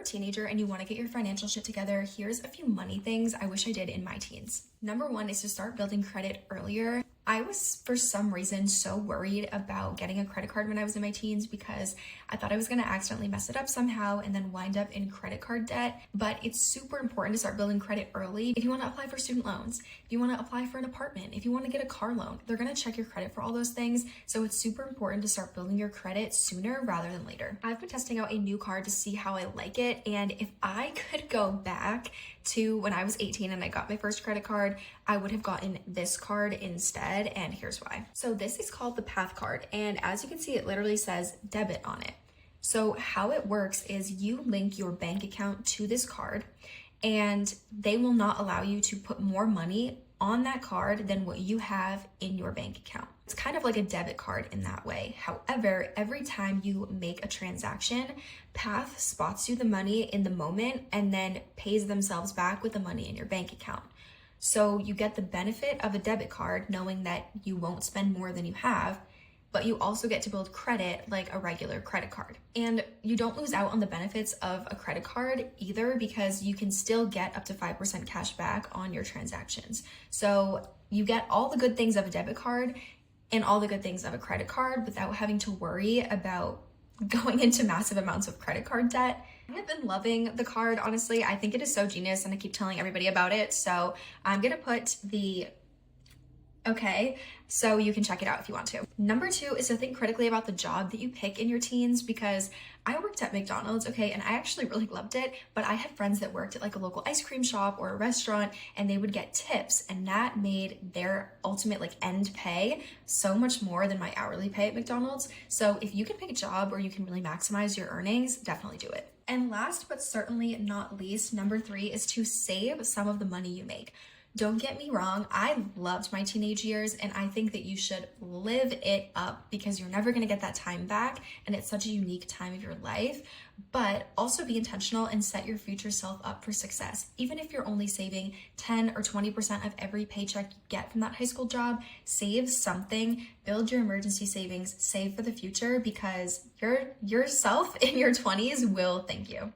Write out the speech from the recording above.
teenager and you want to get your financial shit together, here's a few money things I wish I did in my teens. Number one is to start building credit earlier. I was, for some reason, so worried about getting a credit card when I was in my teens because I thought I was going to accidentally mess it up somehow and then wind up in credit card debt. But it's super important to start building credit early. If you want to apply for student loans, if you want to apply for an apartment, if you want to get a car loan, they're going to check your credit for all those things. So it's super important to start building your credit sooner rather than later. I've been testing out a new card to see how I like it. And if I could go back to when I was 18 and I got my first credit card, I would have gotten this card instead, and here's why. So this is called the Path card, and as you can see, it literally says debit on it. So how it works is you link your bank account to this card, and they will not allow you to put more money on that card than what you have in your bank account. It's kind of like a debit card in that way. However, every time you make a transaction, Path spots you the money in the moment and then pays themselves back with the money in your bank account. So you get the benefit of a debit card knowing that you won't spend more than you have, but you also get to build credit like a regular credit card. And you don't lose out on the benefits of a credit card either because you can still get up to 5% cash back on your transactions. So you get all the good things of a debit card and all the good things of a credit card without having to worry about going into massive amounts of credit card debt. I have been loving the card, honestly. I think it is so genius and I keep telling everybody about it. So I'm gonna put the okay, so you can check it out if you want to. Number two is to think critically about the job that you pick in your teens, because I worked at McDonald's, okay, and I actually really loved it, but I had friends that worked at like a local ice cream shop or a restaurant and they would get tips, and that made their ultimate like end pay so much more than my hourly pay at McDonald's. So if you can pick a job where you can really maximize your earnings, definitely do it. And last but certainly not least, number three is to save some of the money you make. Don't get me wrong, I loved my teenage years and I think that you should live it up because you're never gonna get that time back and it's such a unique time of your life, but also be intentional and set your future self up for success. Even if you're only saving 10 or 20% of every paycheck you get from that high school job, save something, build your emergency savings, save for the future because yourself in your 20s will thank you.